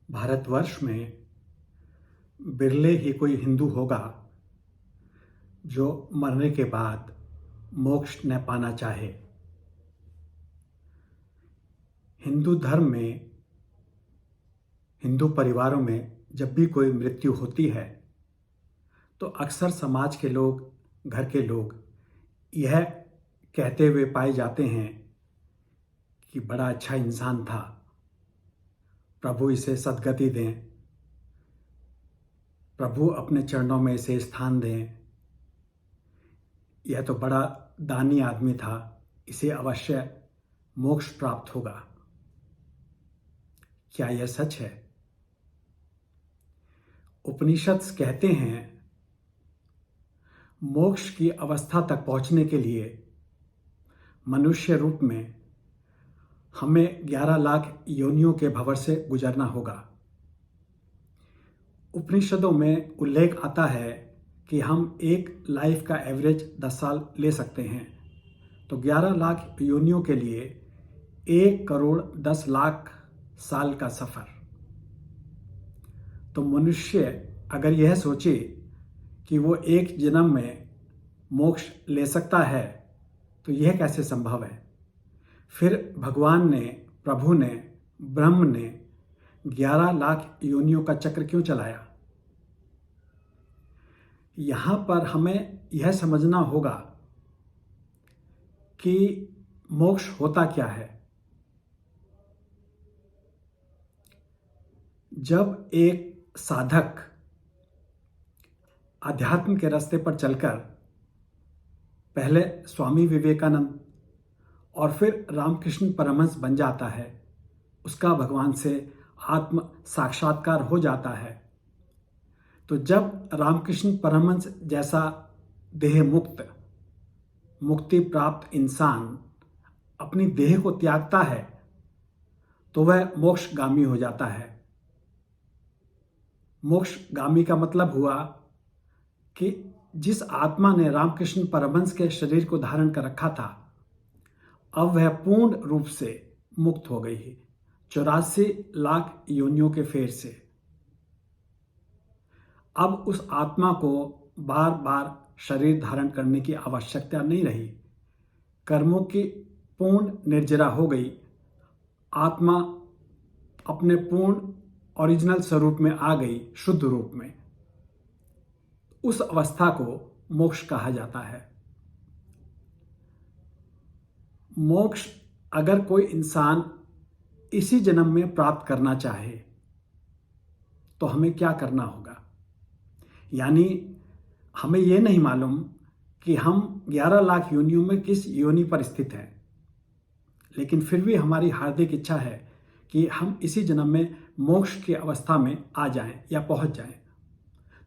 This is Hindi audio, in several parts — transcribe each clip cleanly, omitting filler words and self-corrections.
भारतवर्ष में बिरले ही कोई हिंदू होगा जो मरने के बाद मोक्ष न पाना चाहे। हिंदू धर्म में, हिंदू परिवारों में जब भी कोई मृत्यु होती है तो अक्सर समाज के लोग, घर के लोग यह कहते हुए पाए जाते हैं कि बड़ा अच्छा इंसान था, प्रभु इसे सद्गति दें, प्रभु अपने चरणों में इसे स्थान दें, यह तो बड़ा दानी आदमी था, इसे अवश्य मोक्ष प्राप्त होगा। क्या यह सच है? उपनिषद कहते हैं मोक्ष की अवस्था तक पहुंचने के लिए मनुष्य रूप में हमें 11 लाख योनियों के भंवर से गुजरना होगा। उपनिषदों में उल्लेख आता है कि हम एक लाइफ का एवरेज 10 साल ले सकते हैं, तो 11 लाख योनियों के लिए 1 करोड़ 10 लाख साल का सफ़र। तो मनुष्य अगर यह सोचे कि वो एक जन्म में मोक्ष ले सकता है तो यह कैसे संभव है? फिर भगवान ने, प्रभु ने, ब्रह्म ने 11 लाख योनियों का चक्र क्यों चलाया? यहाँ पर हमें यह समझना होगा कि मोक्ष होता क्या है। जब एक साधक अध्यात्म के रास्ते पर चलकर पहले स्वामी विवेकानंद और फिर रामकृष्ण परमहंस बन जाता है, उसका भगवान से आत्म साक्षात्कार हो जाता है, तो जब रामकृष्ण परमहंस जैसा देह मुक्त, मुक्ति प्राप्त इंसान अपनी देह को त्यागता है तो वह मोक्षगामी हो जाता है। मोक्षगामी का मतलब हुआ कि जिस आत्मा ने रामकृष्ण परमहंस के शरीर को धारण कर रखा था, अब वह पूर्ण रूप से मुक्त हो गई है 84 लाख योनियों के फेर से। अब उस आत्मा को बार बार शरीर धारण करने की आवश्यकता नहीं रही, कर्मों की पूर्ण निर्जरा हो गई, आत्मा अपने पूर्ण ओरिजिनल स्वरूप में आ गई, शुद्ध रूप में। उस अवस्था को मोक्ष कहा जाता है। मोक्ष अगर कोई इंसान इसी जन्म में प्राप्त करना चाहे तो हमें क्या करना होगा? यानी हमें यह नहीं मालूम कि हम 11 लाख योनियों में किस योनि पर स्थित हैं, लेकिन फिर भी हमारी हार्दिक इच्छा है कि हम इसी जन्म में मोक्ष की अवस्था में आ जाएं या पहुंच जाएं।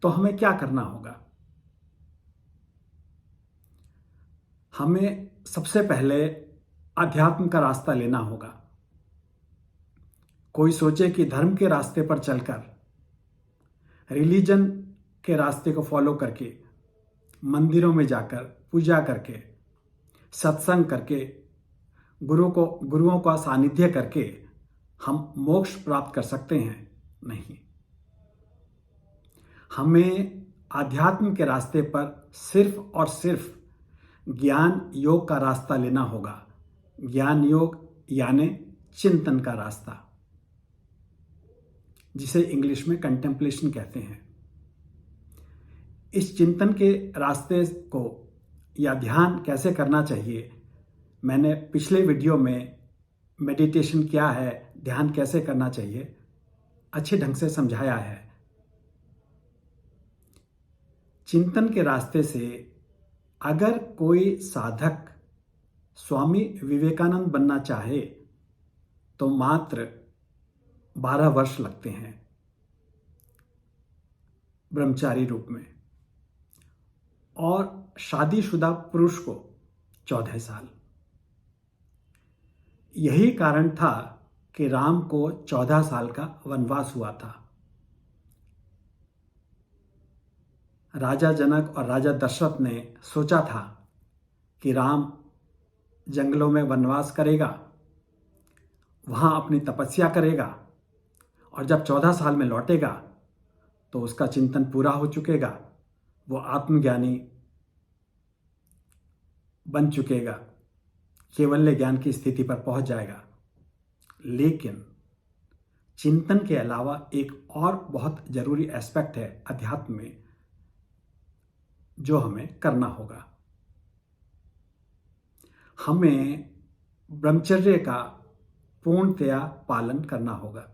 तो हमें क्या करना होगा? हमें सबसे पहले अध्यात्म का रास्ता लेना होगा। कोई सोचे कि धर्म के रास्ते पर चलकर, रिलीजन के रास्ते को फॉलो करके, मंदिरों में जाकर पूजा करके, सत्संग करके, गुरुओं का सानिध्य करके हम मोक्ष प्राप्त कर सकते हैं। नहीं, हमें आध्यात्म के रास्ते पर सिर्फ और सिर्फ ज्ञान योग का रास्ता लेना होगा। ज्ञान योग यानी चिंतन का रास्ता, जिसे इंग्लिश में कंटेम्पलेशन कहते हैं। इस चिंतन के रास्ते को या ध्यान कैसे करना चाहिए, मैंने पिछले वीडियो में मेडिटेशन क्या है, ध्यान कैसे करना चाहिए, अच्छे ढंग से समझाया है। चिंतन के रास्ते से अगर कोई साधक स्वामी विवेकानंद बनना चाहे तो मात्र 12 वर्ष लगते हैं ब्रह्मचारी रूप में, और शादीशुदा पुरुष को 14 साल। यही कारण था कि राम को 14 साल का वनवास हुआ था। राजा जनक और राजा दशरथ ने सोचा था कि राम जंगलों में वनवास करेगा, वहाँ अपनी तपस्या करेगा और जब 14 साल में लौटेगा तो उसका चिंतन पूरा हो चुकेगा, वो आत्मज्ञानी बन चुकेगा, केवल्य ज्ञान की स्थिति पर पहुंच जाएगा। लेकिन चिंतन के अलावा एक और बहुत जरूरी एस्पेक्ट है अध्यात्म में जो हमें करना होगा। हमें ब्रह्मचर्य का पूर्णतया पालन करना होगा।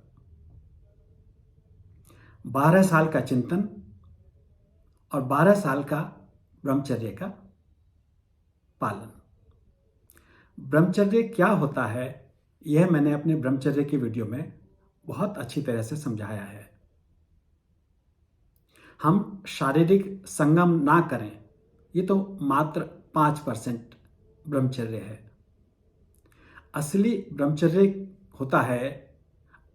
12 साल का चिंतन और 12 साल का ब्रह्मचर्य का पालन। ब्रह्मचर्य क्या होता है यह मैंने अपने ब्रह्मचर्य की वीडियो में बहुत अच्छी तरह से समझाया है। हम शारीरिक संगम ना करें, ये तो मात्र 5% ब्रह्मचर्य है। असली ब्रह्मचर्य होता है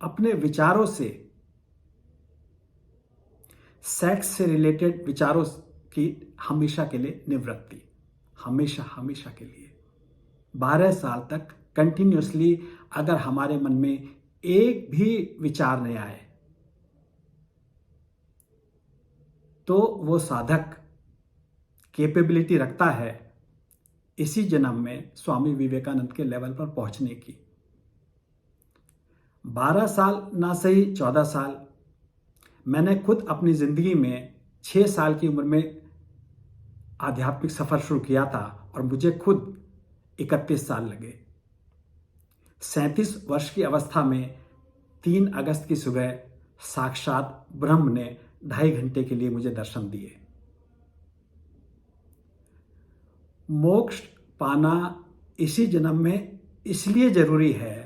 अपने विचारों से, सेक्स से रिलेटेड विचारों की हमेशा के लिए निवृत्ति, हमेशा के लिए। 12 साल तक कंटिन्यूअसली अगर हमारे मन में एक भी विचार नहीं आए तो वो साधक कैपेबिलिटी रखता है इसी जन्म में स्वामी विवेकानंद के लेवल पर पहुंचने की। 12 साल ना सही 14 साल, मैंने खुद अपनी जिंदगी में 6 साल की उम्र में आध्यात्मिक सफर शुरू किया था और मुझे खुद 31 साल लगे। 37 वर्ष की अवस्था में 3 अगस्त की सुबह साक्षात ब्रह्म ने 2.5 घंटे के लिए मुझे दर्शन दिए। मोक्ष पाना इसी जन्म में इसलिए जरूरी है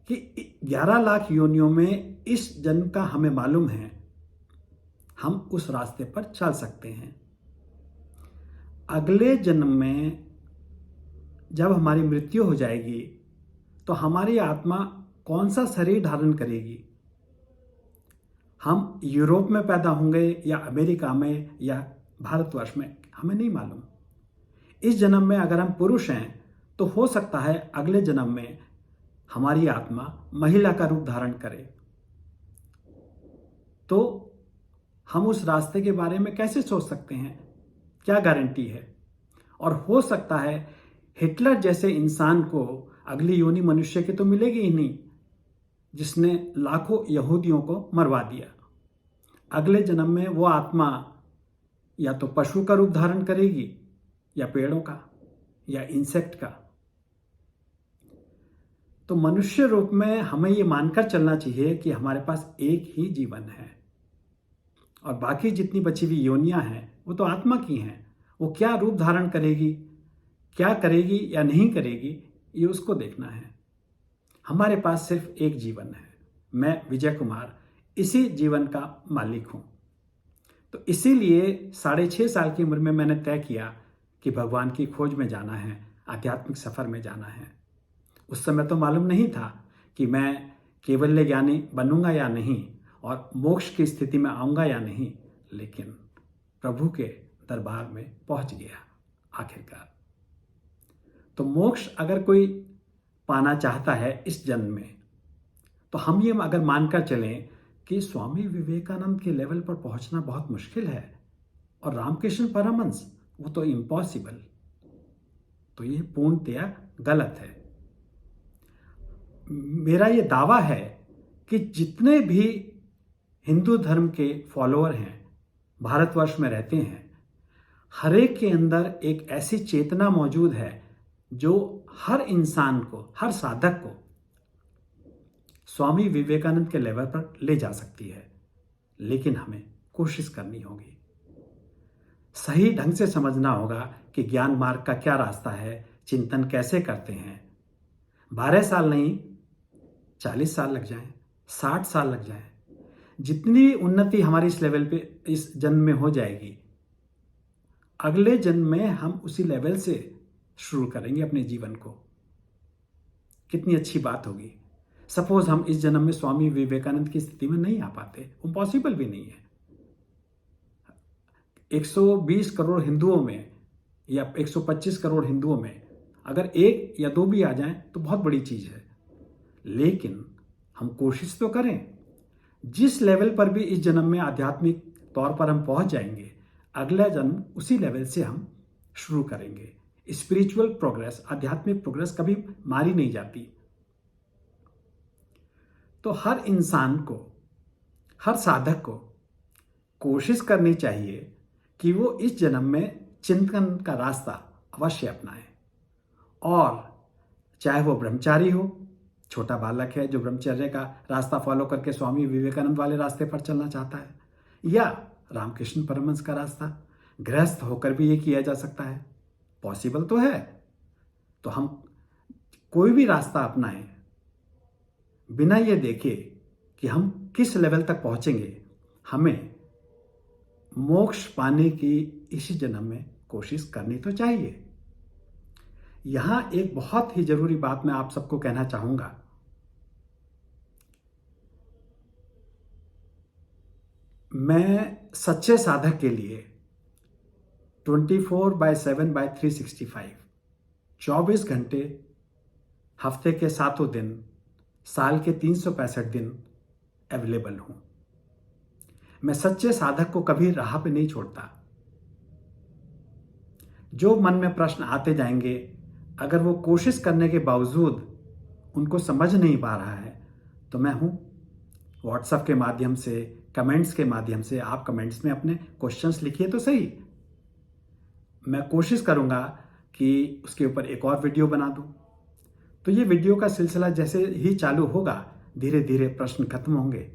कि 11 लाख योनियों में इस जन्म का हमें मालूम है, हम उस रास्ते पर चल सकते हैं। अगले जन्म में जब हमारी मृत्यु हो जाएगी तो हमारी आत्मा कौन सा शरीर धारण करेगी? हम यूरोप में पैदा होंगे या अमेरिका में या भारतवर्ष में, हमें नहीं मालूम। इस जन्म में अगर हम पुरुष हैं तो हो सकता है अगले जन्म में हमारी आत्मा महिला का रूप धारण करे। तो हम उस रास्ते के बारे में कैसे सोच सकते हैं? क्या गारंटी है? और हो सकता है हिटलर जैसे इंसान को अगली योनि मनुष्य की तो मिलेगी ही नहीं, जिसने लाखों यहूदियों को मरवा दिया। अगले जन्म में वो आत्मा या तो पशु का रूप धारण करेगी या पेड़ों का या इंसेक्ट का। तो मनुष्य रूप में हमें ये मानकर चलना चाहिए कि हमारे पास एक ही जीवन है और बाकी जितनी बची हुई योनियां हैं वो तो आत्मा की हैं। वो क्या रूप धारण करेगी, क्या करेगी या नहीं करेगी, ये उसको देखना है। हमारे पास सिर्फ एक जीवन है। मैं विजय कुमार इसी जीवन का मालिक हूं। तो इसीलिए 6.5 साल की उम्र में मैंने तय किया कि भगवान की खोज में जाना है, आध्यात्मिक सफर में जाना है। उस समय तो मालूम नहीं था कि मैं केवल्य ज्ञानी बनूंगा या नहीं और मोक्ष की स्थिति में आऊंगा या नहीं, लेकिन प्रभु के दरबार में पहुंच गया आखिरकार। तो मोक्ष अगर कोई पाना चाहता है इस जन्म में, तो हम ये अगर मानकर चलें कि स्वामी विवेकानंद के लेवल पर पहुंचना बहुत मुश्किल है और रामकृष्ण परमहंस वो तो इम्पॉसिबल, तो ये पूर्णतया गलत है। मेरा ये दावा है कि जितने भी हिंदू धर्म के फॉलोअर हैं, भारतवर्ष में रहते हैं, हर एक के अंदर एक ऐसी चेतना मौजूद है जो हर इंसान को, हर साधक को स्वामी विवेकानंद के लेवल पर ले जा सकती है। लेकिन हमें कोशिश करनी होगी, सही ढंग से समझना होगा कि ज्ञान मार्ग का क्या रास्ता है, चिंतन कैसे करते हैं। 12 साल नहीं, 40 साल लग जाएं, 60 साल लग जाएं, जितनी उन्नति हमारी इस लेवल पे इस जन्म में हो जाएगी, अगले जन्म में हम उसी लेवल से शुरू करेंगे अपने जीवन को। कितनी अच्छी बात होगी। सपोज हम इस जन्म में स्वामी विवेकानंद की स्थिति में नहीं आ पाते, वो पॉसिबल भी नहीं है। 120 करोड़ हिंदुओं में या 125 करोड़ हिंदुओं में अगर 1 या 2 भी आ जाएं तो बहुत बड़ी चीज है। लेकिन हम कोशिश तो करें। जिस लेवल पर भी इस जन्म में आध्यात्मिक तौर पर हम पहुंच जाएंगे, अगला जन्म उसी लेवल से हम शुरू करेंगे। स्पिरिचुअल प्रोग्रेस, आध्यात्मिक प्रोग्रेस कभी मारी नहीं जाती। तो हर इंसान को, हर साधक को कोशिश करनी चाहिए कि वो इस जन्म में चिंतन का रास्ता अवश्य अपनाए। और चाहे वो ब्रह्मचारी हो, छोटा बालक है जो ब्रह्मचर्य का रास्ता फॉलो करके स्वामी विवेकानंद वाले रास्ते पर चलना चाहता है, या रामकृष्ण परमहंस का रास्ता, गृहस्थ होकर भी ये किया जा सकता है, पॉसिबल तो है। तो हम कोई भी रास्ता अपनाएं बिना ये देखे कि हम किस लेवल तक पहुंचेंगे, हमें मोक्ष पाने की इसी जन्म में कोशिश करनी तो चाहिए। यहां एक बहुत ही जरूरी बात मैं आप सबको कहना चाहूंगा। मैं सच्चे साधक के लिए 24/7/365 24 घंटे, हफ्ते के 7 दिन, साल के 365 दिन अवेलेबल हूं। मैं सच्चे साधक को कभी राह पे नहीं छोड़ता। जो मन में प्रश्न आते जाएंगे, अगर वो कोशिश करने के बावजूद उनको समझ नहीं पा रहा है, तो मैं हूं। व्हाट्सएप के माध्यम से, कमेंट्स के माध्यम से आप कमेंट्स में अपने क्वेश्चंस लिखिए तो सही। मैं कोशिश करूंगा कि उसके ऊपर एक और वीडियो बना दूं। तो ये वीडियो का सिलसिला जैसे ही चालू होगा, धीरे धीरे प्रश्न खत्म होंगे,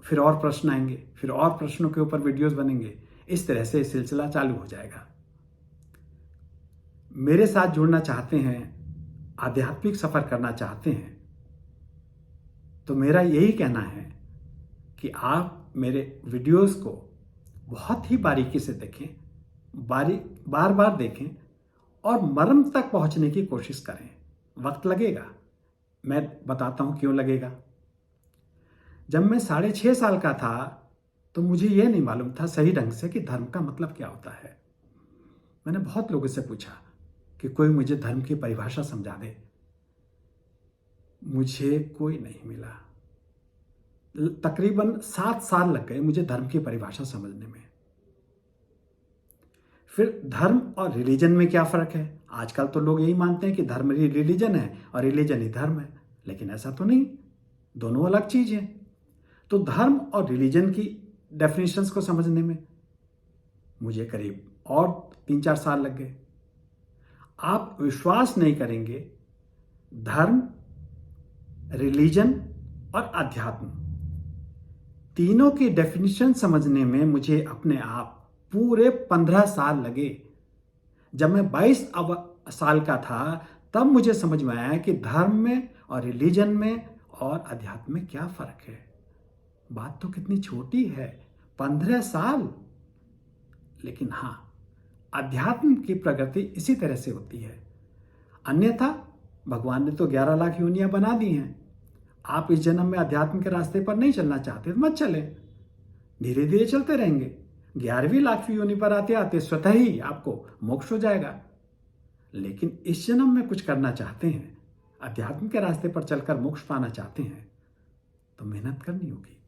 फिर और प्रश्न आएंगे, फिर और प्रश्नों के ऊपर वीडियोस बनेंगे। इस तरह से सिलसिला चालू हो जाएगा। मेरे साथ जुड़ना चाहते हैं, आध्यात्मिक सफर करना चाहते हैं, तो मेरा यही कहना है कि आप मेरे वीडियोस को बहुत ही बारीकी से देखें, बार बार देखें और मर्म तक पहुंचने की कोशिश करें। वक्त लगेगा, मैं बताता हूं क्यों लगेगा। जब मैं 6.5 साल का था तो मुझे यह नहीं मालूम था सही ढंग से कि धर्म का मतलब क्या होता है। मैंने बहुत लोगों से पूछा कि कोई मुझे धर्म की परिभाषा समझा दे। मुझे कोई नहीं मिला। तकरीबन 7 साल लग गए मुझे धर्म की परिभाषा समझने में। फिर धर्म और रिलीजन में क्या फर्क है? आजकल तो लोग यही मानते हैं कि धर्म ही रिलीजन है और रिलीजन ही धर्म है, लेकिन ऐसा तो नहीं, दोनों अलग चीज हैं। तो धर्म और रिलीजन की डेफिनेशंस को समझने में मुझे करीब और 3-4 साल लग गए। आप विश्वास नहीं करेंगे, धर्म, रिलीजन और अध्यात्म, तीनों की डेफिनेशन समझने में मुझे अपने आप पूरे 15 साल लगे। जब मैं 22 साल का था तब मुझे समझ में आया कि धर्म में और रिलीजन में और अध्यात्म में क्या फर्क है। बात तो कितनी छोटी है, 15 साल। लेकिन हां, अध्यात्म की प्रगति इसी तरह से होती है। अन्यथा भगवान ने तो 11 लाख योनियां बना दी हैं। आप इस जन्म में अध्यात्म के रास्ते पर नहीं चलना चाहते तो मत चले, धीरे धीरे चलते रहेंगे। 11वीं लाखवीं योनि पर आते आते स्वतः ही आपको मोक्ष हो जाएगा। लेकिन इस जन्म में कुछ करना चाहते हैं, अध्यात्म के रास्ते पर चलकर मोक्ष पाना चाहते हैं, तो मेहनत करनी होगी।